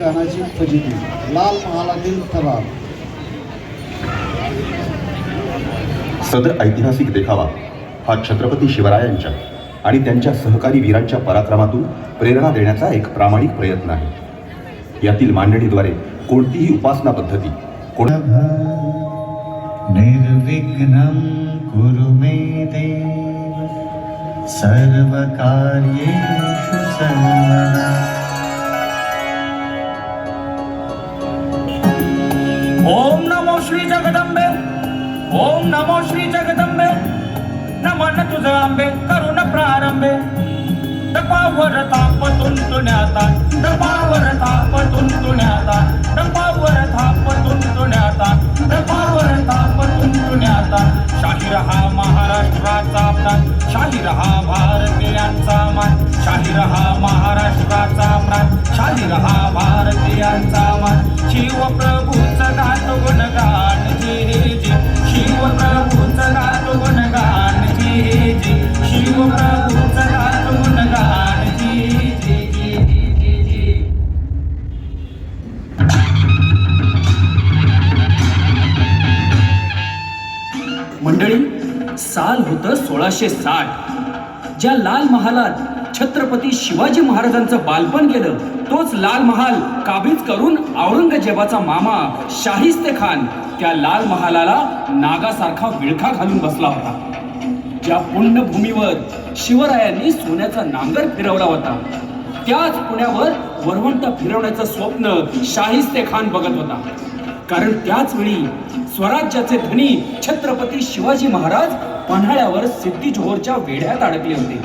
गाण्याची फजिती लाल महालातील थरार. सदर ऐतिहासिक देखावा हा छत्रपती शिवरायांच्या आणि त्यांच्या सहकारी वीरांच्या पराक्रमातून प्रेरणा देण्याचा एक प्रामाणिक प्रयत्न आहे. यातील मांडणीद्वारे कोणतीही उपासना पद्धती निर्विघ्नं कुरु मे देव सर्वकार्येषु सर्वदा. ओम नमो श्री जगदंबे, ओम नमो श्री जगदंबे, नमन तुझ आंबे करुण प्रारंभे. डपावर ताप तुंतुण्याता, डपावर ताप तुंतुण्याता, डपावर ताप तुंतुण्याता, डपावर ताप तुंतुण्याता. शाहीर हा महाराष्ट्राचा प्राण, शाहीर हा भारतीयांचा मान, शाहीर हा महाराष्ट्राचा प्राण, शाहीर हा भारतीयांचा मान. शिव प्रभूच गातो गुणगान जे जे, शिव प्रभूच गातो गुणगान जे जे, शिव प्रभूच गातो गुणगान जे जे जे जे जे. मंडळी, साल होतं 1660. ज्या लाल महालात छत्रपती शिवाजी महाराजांचं बालपण गेलं, तोच लाल महाल काबीज करून औरंगजेबाचा मामा शाहिस्ते खान त्या लाल महालाला नागासारखा विळखा घालून बसला होता. ज्या पुण्यभूमीवर शिवरायांनी सोन्याचा नांगर फिरवला होता, त्याच पुण्यावर वरवंट फिरवण्याचं स्वप्न शाहिस्ते खान बघत होता. कारण त्याच वेळी स्वराज्याचे धनी छत्रपती शिवाजी महाराज पन्हाळ्यावर सिद्धी जोहरच्या वेढ्यात अडकले होते.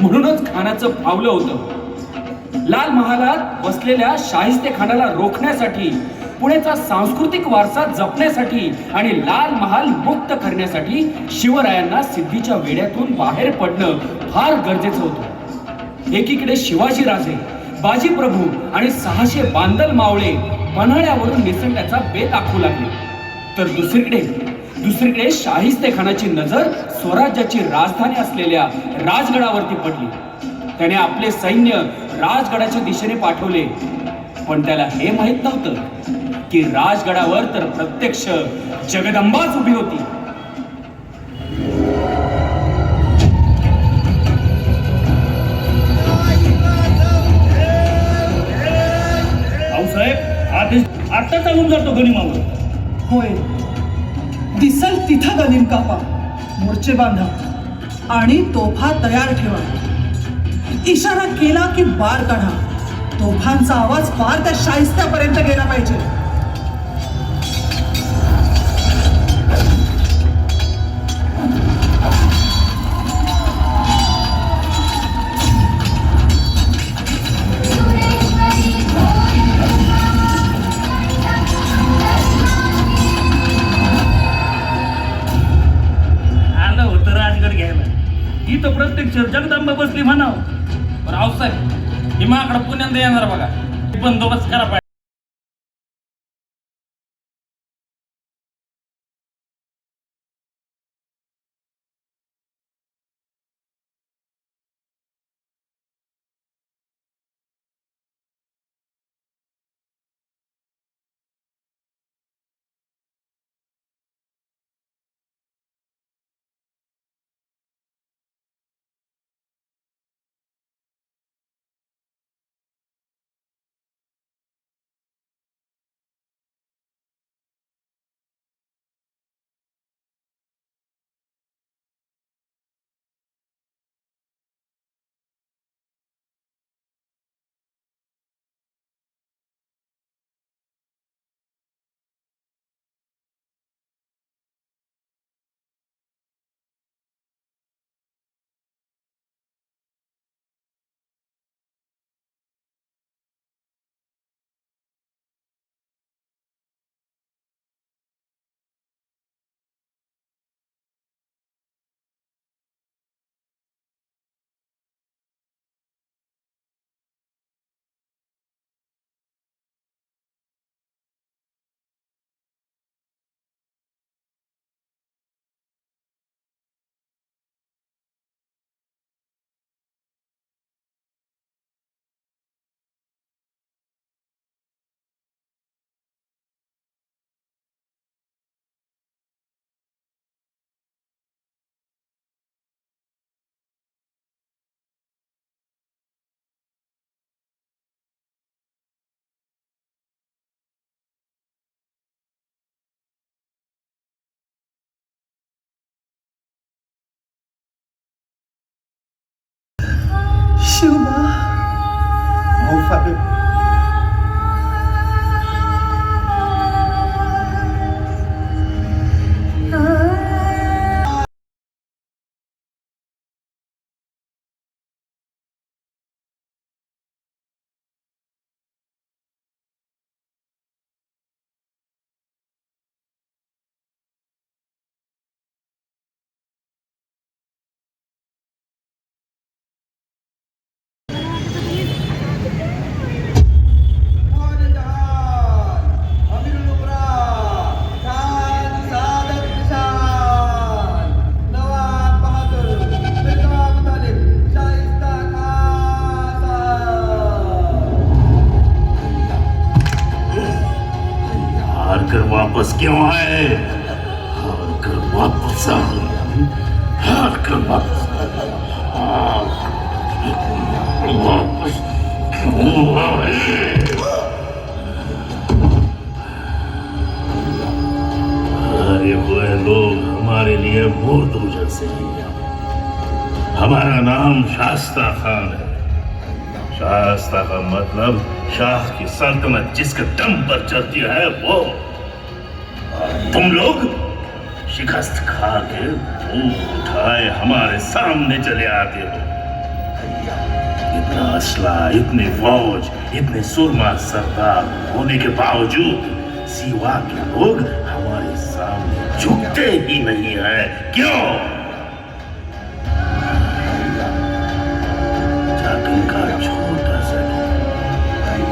म्हणूनच खानाचं फावलं होतं. लाल महालात बसलेल्या शाहिस्ते खानाला रोखण्यासाठी, पुण्याचा सांस्कृतिक वारसा जपण्यासाठी आणि लाल महाल मुक्त करण्यासाठी शिवरायांना सिद्धीच्या वेढ्यातून बाहेर पडणं फार गरजेचं होतं. एकीकडे शिवाजी राजे, बाजी प्रभू आणि 600 बांदल मावळे पन्हाळ्यावरून निसटण्याचा बेत आखू लागले, तर दुसरीकडे शाहिस्ते खानाची नजर स्वराज्याची राजधानी असलेल्या राजगडावरती पडली. त्याने आपले सैन्य राजगडाच्या दिशेने पाठवले, पण त्याला हे माहित नव्हतं की राजगडावर तर प्रत्यक्ष जगदंबाच उभी होती. भाऊसाहेब आदेश आता चालून जातो गनिमावर. होय, दिसल तिथं गनिम कापा, मोर्चे बांधा आणि तोफा तयार ठेवा. इशारा केला की बार काढा. तोफांचा आवाज फार त्या शाहिस्त्यापर्यंत गेला पाहिजे. आलं होतं राजगड घ्यायला, इथं प्रत्यक्ष जगदंबा बसली म्हणाव. रावसाहेब ही माकडं पुण्यांदा येणार बघा, बंदोबस्त करा पाहिजे. शिवबा, भाऊसाहेब, हार कर वापस क्यों आए? हार कर वापस आ गए। हार कर वापस क्यों आए? हारे हुए लोग हमारे लिए मुर्दों जैसे हैं। हमारा नाम शास्ता खान है। शास्ता का मतलब शाह की सल्तनत जिसके दम पर चलती है वो। और तुम लोग शिकस्त खा के मुंह उठाए हमारे सामने चले आते हो। इतना असला, इतनी फौज, इतने सुरमा सरदार होने के बावजूद सिवा के लोग हमारे सामने झुकते ही नहीं है। क्यों? जागन का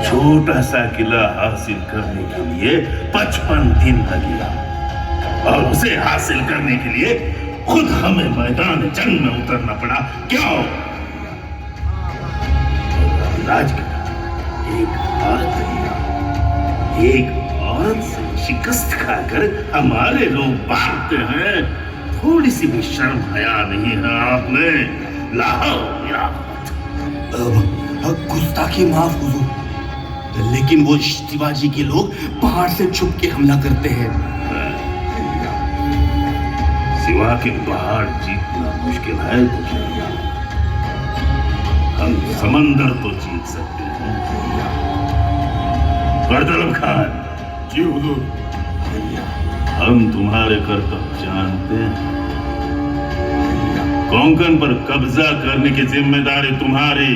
छोटा सा किला हासिल करने के लिए 55 दिन लगे और उसे हासिल करने के लिए खुद हमें मैदान जंग में उतरना पड़ा। क्यों? राजकिला एक औरत से शिकस्त खाकर हमारे लोग भागते हैं। थोड़ी सी भी शर्म हया नहीं है आपने? लाओ मेरा गुस्ताखी माफ हुजूर, लेकिन वो शिवाजी के लोग पहाड़ से छुप के हमला करते हैं। सिवा के पहाड़ जीतना मुश्किल है तो हम समंदर तो जीत सकते हैं। बरदलम खान जी हुजूर। हम तुम्हारे कर्तव्य जानते हैं। कोंकण पर कब्जा करने की जिम्मेदारी तुम्हारी।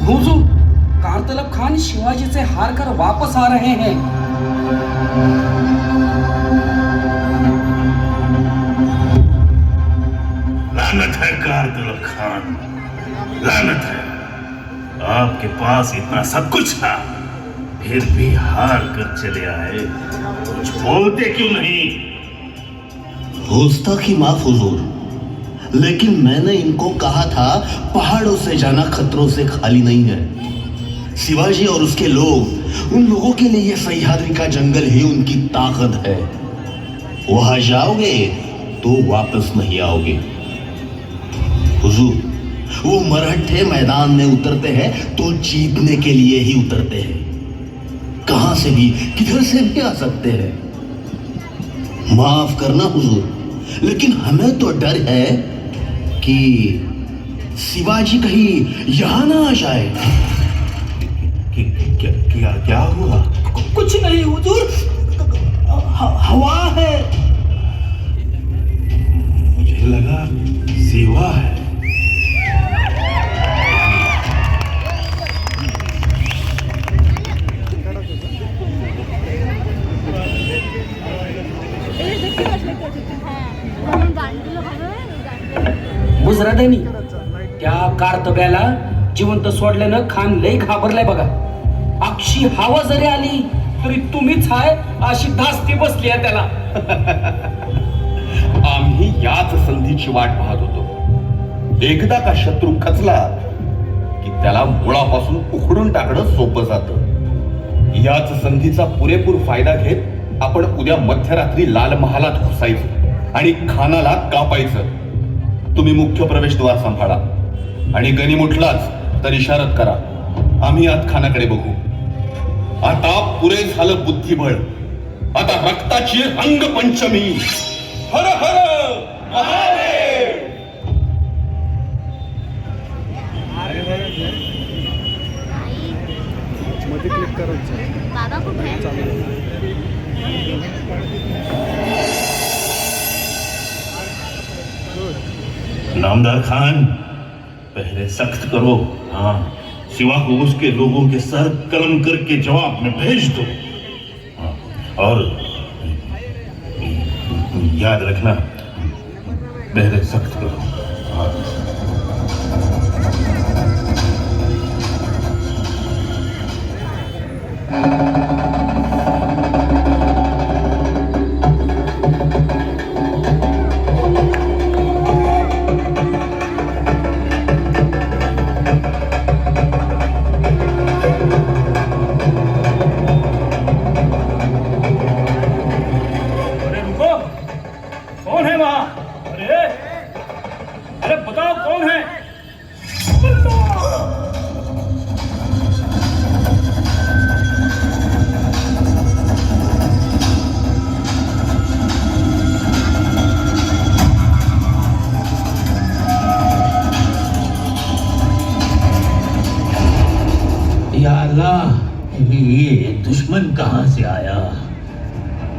हुजूर, कारतलब खान शिवाजी से हार कर वापस आ रहे हैं। लानत है कारतलब खान, लानत है। आपके पास इतना सब कुछ था, फिर भी हार कर चले आए। कुछ बोलते क्यों नहीं? गुस्ताखी माफ हुजूर, लेकिन मैंने इनको कहा था पहाड़ों से जाना खतरों से खाली नहीं है। शिवाजी और उसके लोग, उन लोगों के लिए सह्याद्री का जंगल ही उनकी ताकत है। वहां जाओगे तो वापस नहीं आओगे। हुजूर, वो मराठे मैदान में उतरते हैं तो जीतने के लिए ही उतरते हैं। कहां से भी, किधर से भी आ सकते हैं। माफ करना हुजूर, लेकिन हमें तो डर है कि शिवाजी कहीं यहां ना आ जाए। क्या हुआ? कुछ नहीं हुजूर, हवा है। मुझे लगा सिवा है। मुजरादेनी, त्या कारतब्याला जिवंत सोडल्यानं खान लई घाबरलाय बघा. अक्षी हवा जरी आली तरी तुम्हीच हाय अशी धास्ती बसली आहे त्याला. आम्ही याच संधीची वाट पाहत होतो. एकदा का शत्रू खचला की त्याला मुळापासून उखडून टाकणं सोपं जातं. याच संधीचा पुरेपूर फायदा घेत आपण उद्या मध्यरात्री लाल महालात घुसायचं आणि खानाला कापायचं. तुम्ही मुख्य प्रवेशद्वार सांभाळा आणि गनिम उठलाच तर इशारत करा. आम्ही आत खानाकडे बघू. आता पुरे झालं बुद्धिबळ. आता रक्ताची रंगपंचमी. हर हर महादेव. बाबा कुठे आहे? नामदार खान, पहले सख्त करो. हाँ, शिवा को उसके लोगों के सर कलम करके जवाब में भेज दो. हाँ, और याद रखना, पहले सख्त करो. हाँ. अरे रुको, कौन है वहां? अरे अरे बताओ कौन है? या अल्लाह, ये दुश्मन कहां से आया?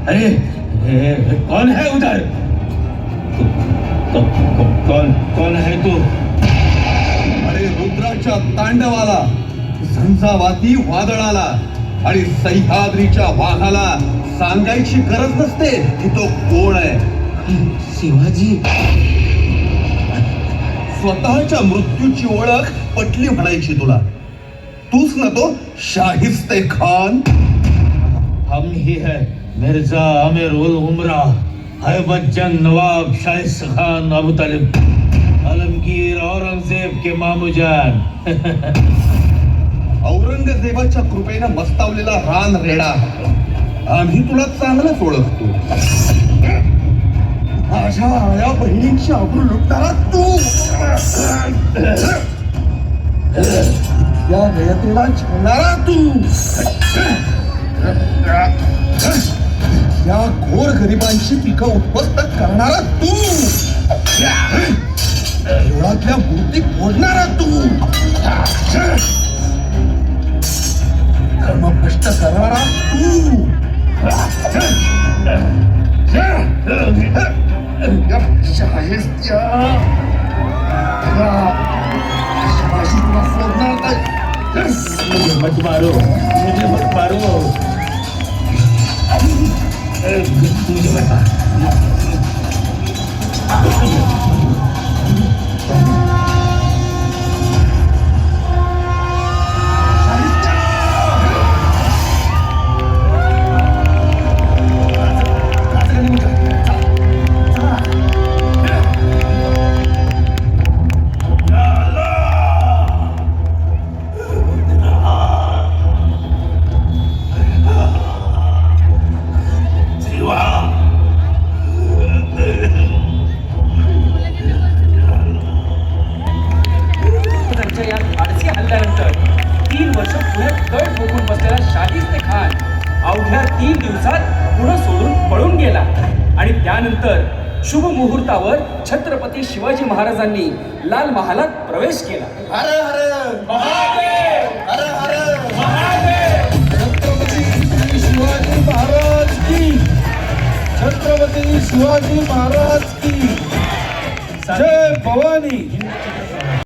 अरे कौन है उधर? कौन है तू? अरे रुद्राच्या तांडवाला, झंझावाती वादळाला आणि सह्याद्रीच्या वाघाला सांगायची गरज नसते की तो कोण आहे. शिवाजी. स्वतःच्या मृत्यूची ओळख पटली म्हणायची तुला. तूच ना तो शाहिस्ते खान. हम ही है मिर्जा आमिर उल उमरा, हैबतजंग नवाब शाहिद खान अबू तालिब, आलमगीर औरंगजेब के मामूजान. औरंगजेबाच्या कृपेनं मस्तावलेला रान रेडा. आम्ही तुला चांगलंच ओळखतो. माझ्या आया बहिणींची आबरू लुटणारा तू. या रयतेला छळणारा तू. या घोर गरिबांची पिकं उद्ध्वस्त करणारा तू. देवळातल्या मूर्ती फोडणारा तू. कर्मभ्रष्ट करणारा तू. शाहिस्त्या शिवाजी तुला सोडणार नाही. मुझे मत मारो, मुझे मत मारो. मुझे मत मारो. त्यांच्या या धाडसी हल्ल्यानंतर 3 वर्ष पुण्यात कळ ठोकून बसलेला शाहिस्ते खान अवघ्या 3 दिवसात पुणे सोडून पळून गेला. आणि त्यानंतर शुभ मुहूर्तावर छत्रपती शिवाजी महाराजांनी लाल महालात प्रवेश केला. हर हर महादेव. हर हर महादेव. छत्रपती शिवाजी महाराज की. छत्रपती शिवाजी महाराज की. जय भवानी.